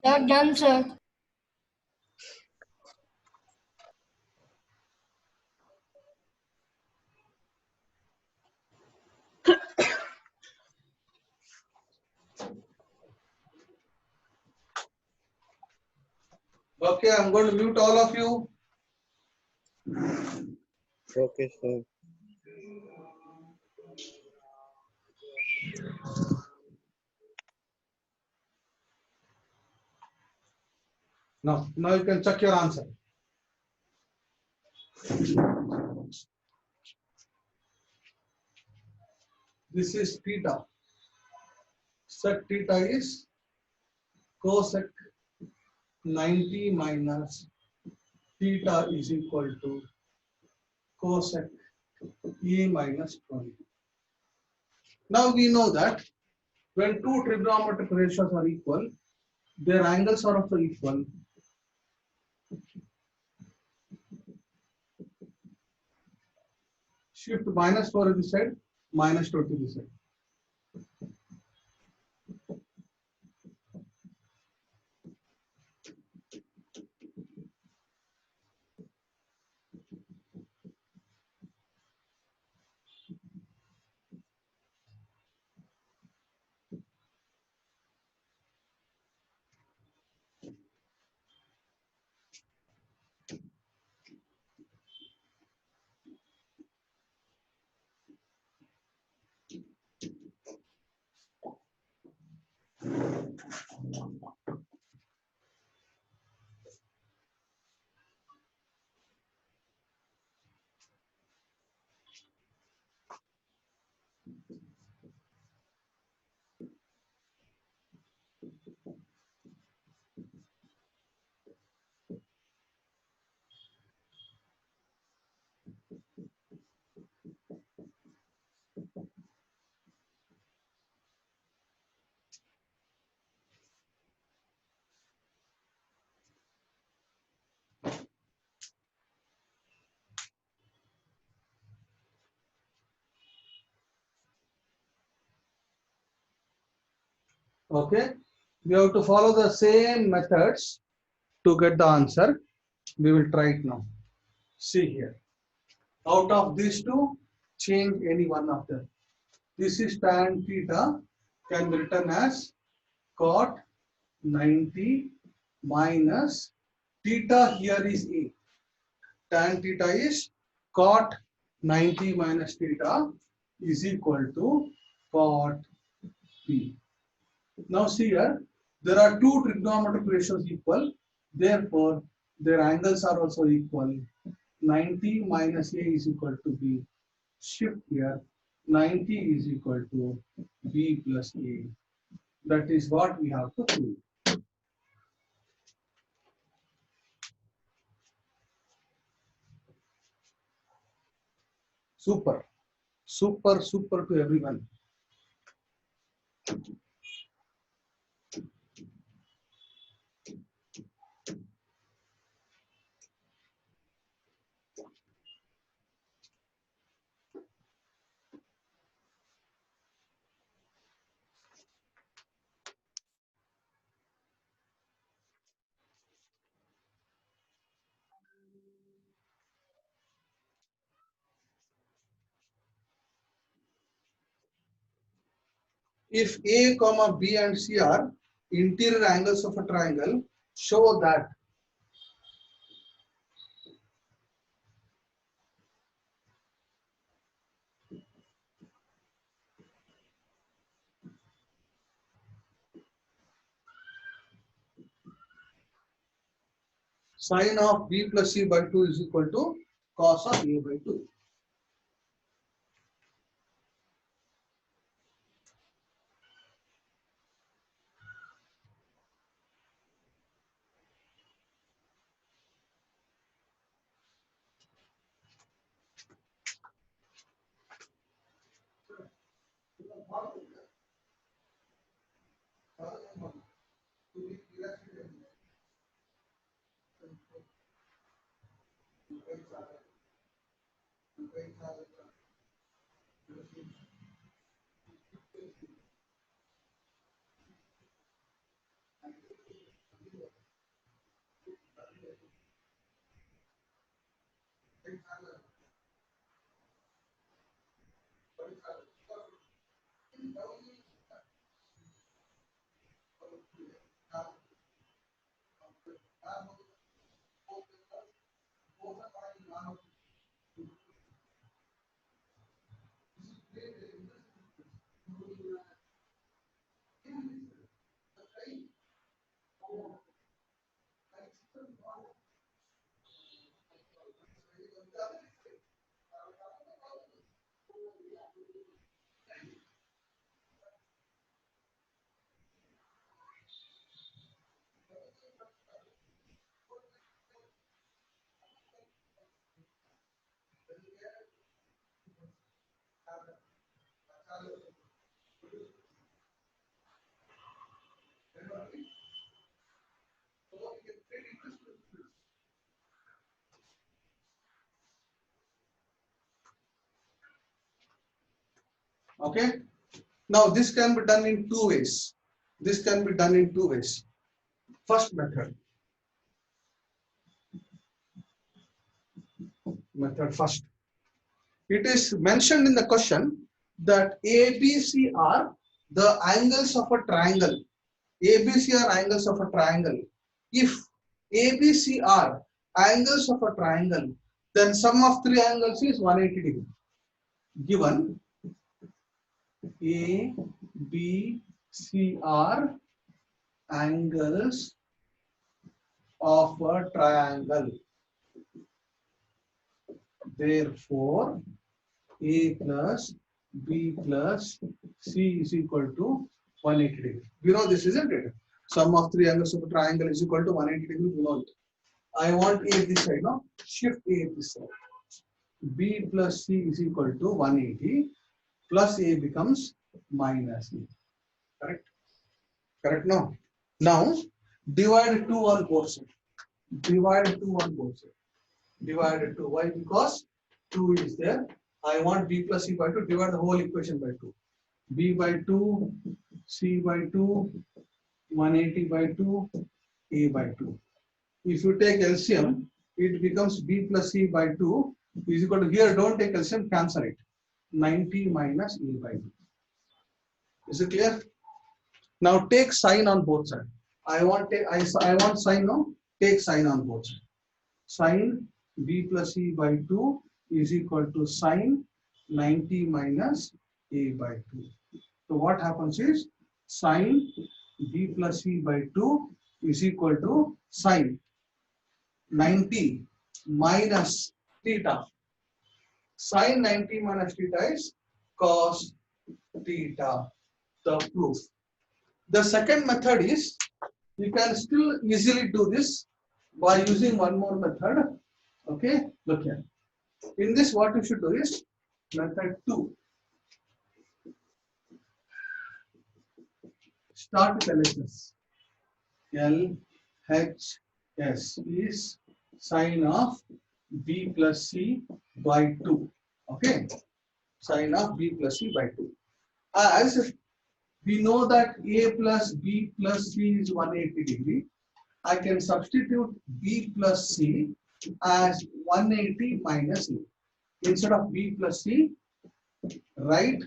Sir, done, sir. Okay, I'm going to mute all of you. Okay, sir. Now you can check your answer. This is theta. Sec theta is cosec 90 minus theta is equal to cosec E minus 20. Now we know that when two trigonometric ratios are equal, their angles are also equal. Shift minus 4 to this side, minus 2 to this side. Okay, we have to follow the same methods to get the answer. We will try it now. See here. Out of these two, change any one of them. This is tan theta, can be written as cot 90 minus theta here is A. Tan theta is cot 90 minus theta is equal to cot B. Now see here, there are two trigonometric ratios equal, therefore their angles are also equal. 90 minus A is equal to B. Shift here, 90 is equal to B plus A. That is what we have to prove. Super, super, super to everyone. If A, comma B and C are interior angles of a triangle, show that sine of B plus C by 2 is equal to cos of A by 2. Okay. Now this can be done in two ways. This can be done in two ways. First method. First. It is mentioned in the question that ABC are the angles of a triangle. ABC are angles of a triangle. If ABC are angles of a triangle, then sum of three angles is 180 degree. Given A, B, C are angles of a triangle. Therefore, A plus B plus C is equal to 180 degree. We know this, isn't it? Sum of three angles of a triangle is equal to 180 degree. We know it. I want A this side now. Shift A this side. B plus C is equal to 180 plus A becomes minus A. Correct? Correct now? Now, divide 2 on both sides. Divide 2 on both sides. Divided 2. Why? Because 2 is there. I want B plus C by 2. Divide the whole equation by 2. B by 2, C by 2, 180 by 2, A by 2. If you take LCM, it becomes B plus C by 2 is equal to, here don't take LCM, cancel it. 90 minus A by 2. Is it clear? Now take sign on both sides. I want sign now. Take sign on both sides. Sin B plus C by 2 is equal to sin 90 minus A by 2. So what happens is sin B plus C by 2 is equal to sin 90 minus theta. Sin 90 minus theta is cos theta. The proof. The second method is, you can still easily do this by using one more method. Okay, look here. In this, what you should do is method 2. Start with LHS. LHS is sine of B plus C by 2. Okay, sine of B plus C by 2. As we know that A plus B plus C is 180 degree, I can substitute B plus C as 180 minus A. Instead of B plus C, write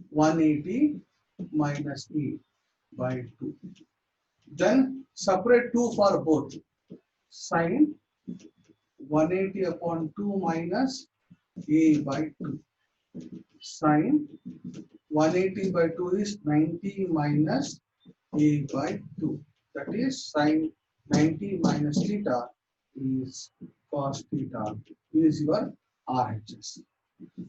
180 minus A by 2. Then separate 2 for both. Sin 180 upon 2 minus A by 2. Sin 180 by 2 is 90 minus A by 2. That is sin 90 minus theta is cos theta is your RHS.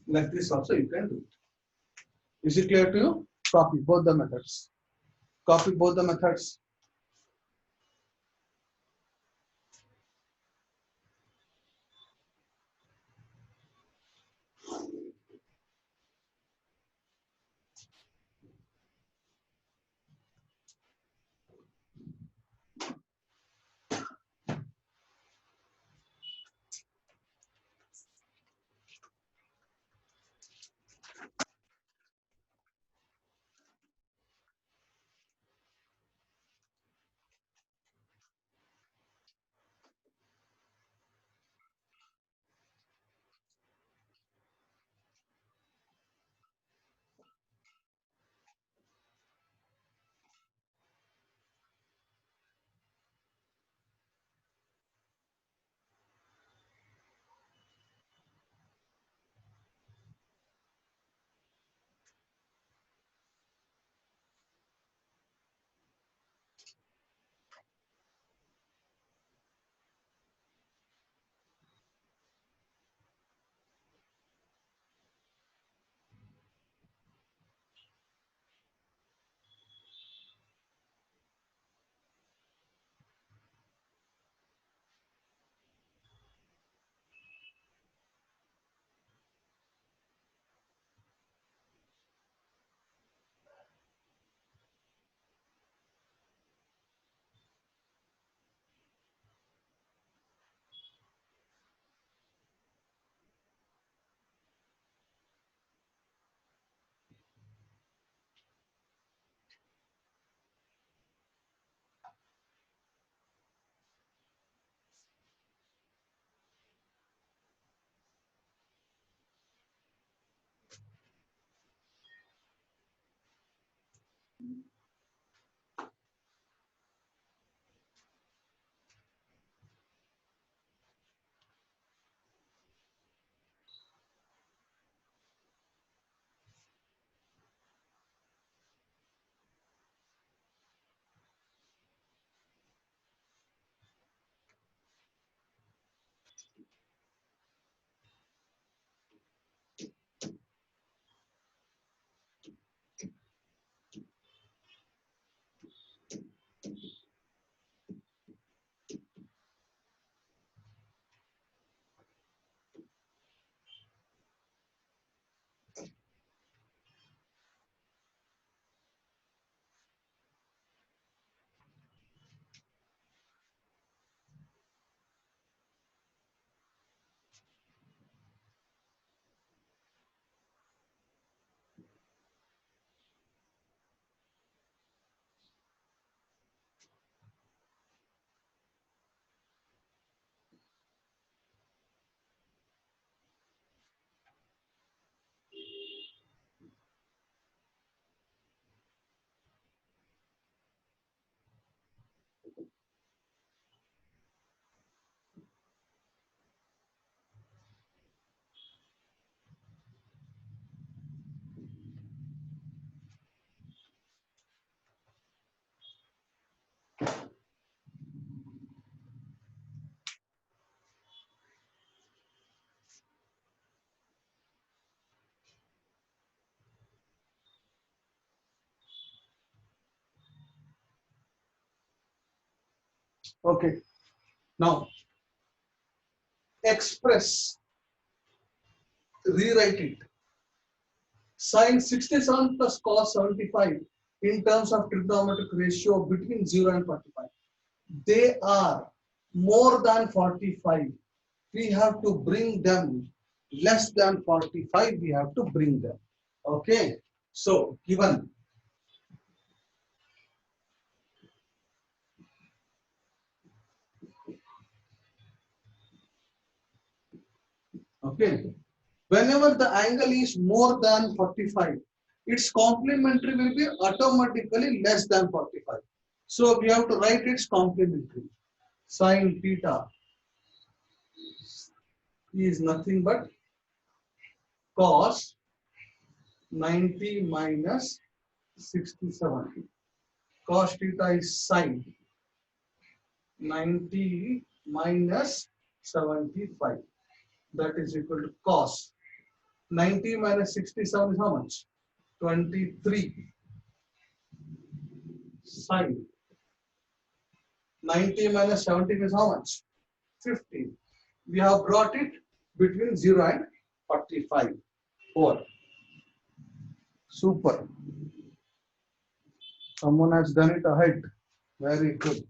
Like this also you can do it. Is it clear to you? Copy both the methods. Copy both the methods. Okay. Now express, rewrite it. Sin 67 plus cos 75 in terms of trigonometric ratio between 0 and 45. They are more than 45. We have to bring them less than 45. We have to bring them. Okay. So given. Okay. Whenever the angle is more than 45, its complementary will be automatically less than 45. So we have to write its complementary. Sin theta is nothing but cos 90 minus 67. Cos theta is sin 90 minus 75. That is equal to cos 90 minus 67 is how much? 23. Sin 90 minus 17 is how much? 15. We have brought it between 0 and 45. 4. Super. Someone has done it ahead. Very good.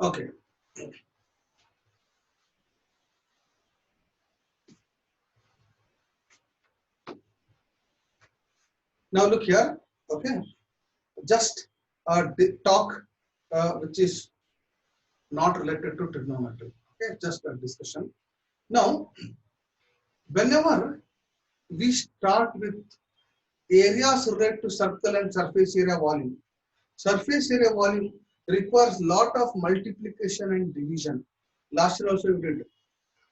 Okay. Now look here. Okay. Just talk which is not related to trigonometry. Okay. Just a discussion. Now, whenever we start with areas related to circle and surface area volume, surface area volume requires lot of multiplication and division. Last year also we did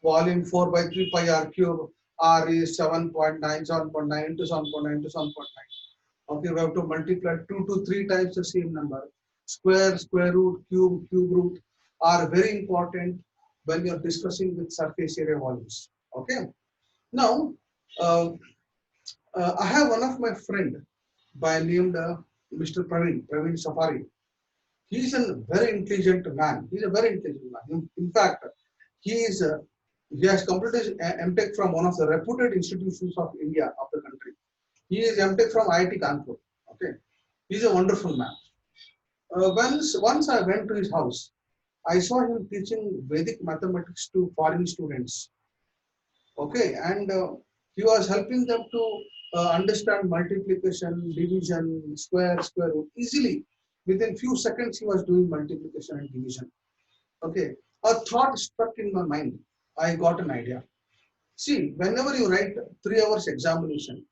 volume 4 by 3 pi r cube. R is 7.9, 7.9 into 7.9 into 7.9. Okay, we have to multiply 2 to 3 times the same number. Square, square root, cube, cube root are very important when you are discussing with surface area volumes. Okay. Now, I have one of my friend by named Mr. Praveen Safari. He's a very intelligent man. He's a very intelligent man. In fact, he is he has completed MTech from one of the reputed institutions of India, of the country. He is MTech from IIT Kanpur. Okay, he's a wonderful man. Once I went to his house, I saw him teaching Vedic mathematics to foreign students. Okay, and he was helping them to understand multiplication, division, square root easily. Within few seconds, he was doing multiplication and division. Okay, a thought struck in my mind. I got an idea. See, whenever you write 3 hours examination,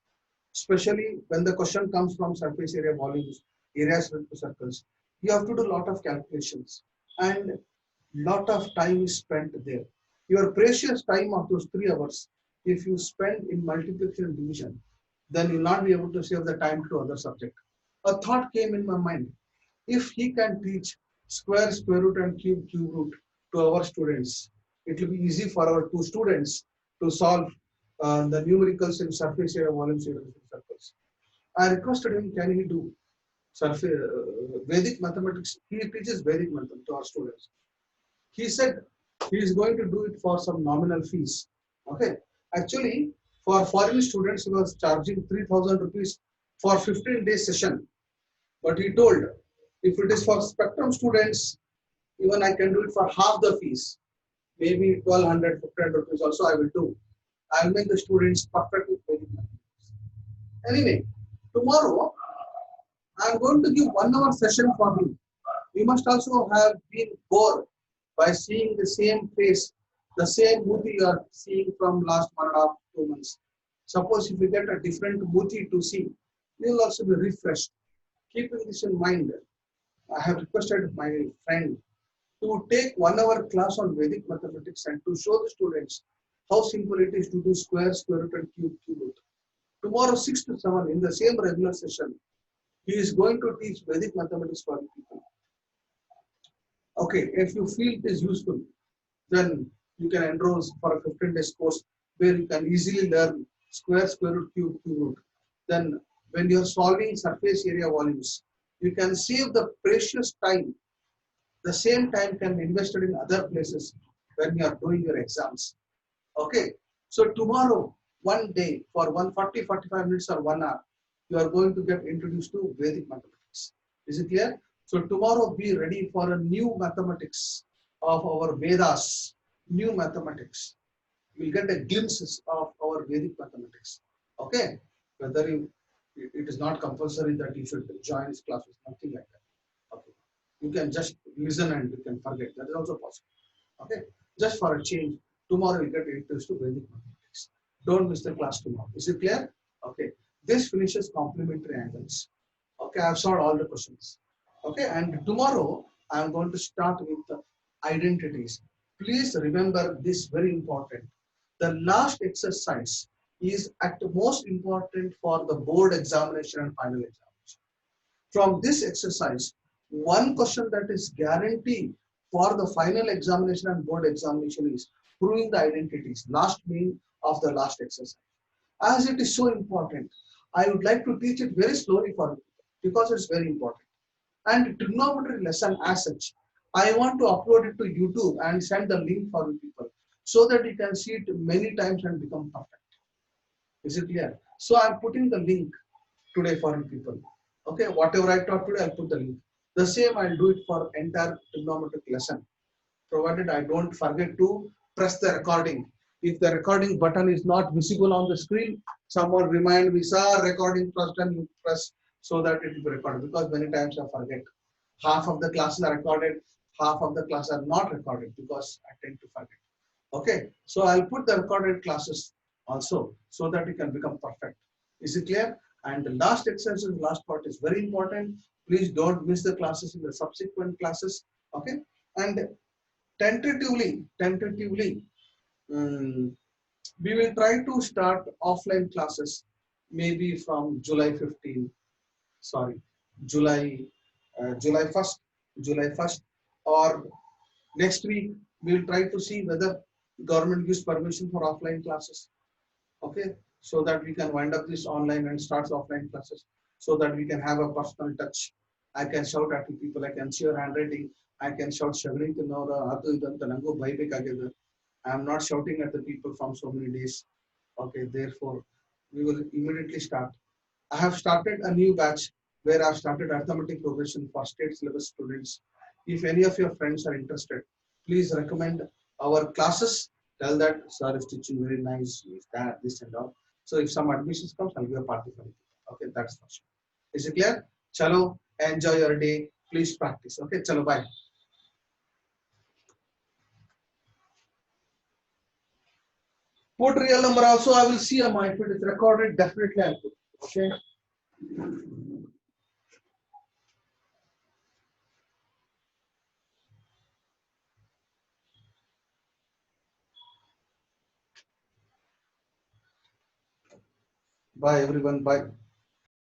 especially when the question comes from surface area volumes, areas with circles, you have to do a lot of calculations and lot of time is spent there. Your precious time of those 3 hours, if you spend in multiplication and division, then you'll not be able to save the time to other subject. A thought came in my mind. If he can teach square root, and cube root to our students, it will be easy for our two students to solve the numericals in surface area, volumes, areas, and circles. I requested him, can he do Vedic mathematics? He teaches Vedic mathematics to our students. He said he is going to do it for some nominal fees. Okay. Actually, for foreign students, he was charging 3,000 rupees for 15-day session. But he told, if it is for spectrum students, even I can do it for half the fees. Maybe 1,200, 1,500 rupees also I will do. I will make the students perfect with Vedic mathematics. Anyway, tomorrow I am going to give 1 hour session for him. You must also have been bored by seeing the same face, the same Muti you are seeing from last 1.5, 2 months. Suppose if you get a different Muti to see, you will also be refreshed. Keeping this in mind, I have requested my friend to take 1 hour class on Vedic mathematics and to show the students how simple it is to do square root, and cube root. Tomorrow 6 to 7 in the same regular session, he is going to teach Vedic mathematics for the people. Okay, if you feel it is useful, then you can enroll for a 15 days course where you can easily learn square root, cube root. Then when you are solving surface area volumes, you can save the precious time. The same time can be invested in other places when you are doing your exams. Okay, so tomorrow, one day for 45 minutes or 1 hour, you are going to get introduced to Vedic mathematics. Is it clear? So tomorrow be ready for a new mathematics of our Vedas, new mathematics. You will get a glimpse of our Vedic mathematics. Okay, whether it is not compulsory that you should join his classes, nothing like that. Okay, you can just listen and you can forget. That is also possible. Okay, just for a change, tomorrow you get introduced to Vedic mathematics. Don't miss the class tomorrow. Is it clear? Okay, this finishes complementary angles. Okay, I have solved all the questions. Okay, and tomorrow I am going to start with the identities. Please remember this very important. The last exercise is at the most important for the board examination and final examination. From this exercise, one question that is guaranteed for the final examination and board examination is proving the identities, last mean of the last exercise. As it is so important, I would like to teach it very slowly for you because it's very important. And trigonometry lesson as such, I want to upload it to YouTube and send the link for you people so that you can see it many times and become perfect. Is it clear? So I'm putting the link today for you people. Okay, whatever I taught today, I'll put the link. The same I'll do it for entire trigonometric lesson, provided I don't forget to press the recording. If the recording button is not visible on the screen, someone remind me, sir, recording first and you press so that it will be recorded, because many times I forget. Half of the classes are recorded, half of the classes are not recorded because I tend to forget. Okay, so I'll put the recorded classes also so that it can become perfect. Is it clear? And the last exercise, the last part is very important. Please don't miss the classes in the subsequent classes. Okay, and tentatively, we will try to start offline classes maybe from July 15. Sorry, July July 1st, July 1st, or next week we will try to see whether government gives permission for offline classes. Okay, so that we can wind up this online and start offline classes. so that we can have a personal touch. I can shout at the people, I can see your handwriting, I can shout Shagni to know the Nango Bhaibekageda. I am not shouting at the people from so many days. Okay, therefore, we will immediately start. I have started a new batch where I have started arithmetic progression for state syllabus students. If any of your friends are interested, please recommend our classes. Tell that sir is teaching very nice, is that, this and all. So if some admissions comes, I'll be a part of it. Okay, that's for sure. Is it clear? Chalo, enjoy your day. Please practice. Okay, chalo, bye. Put real number also. I will see if it is recorded. Definitely I'll put. Okay. Bye everyone. Bye.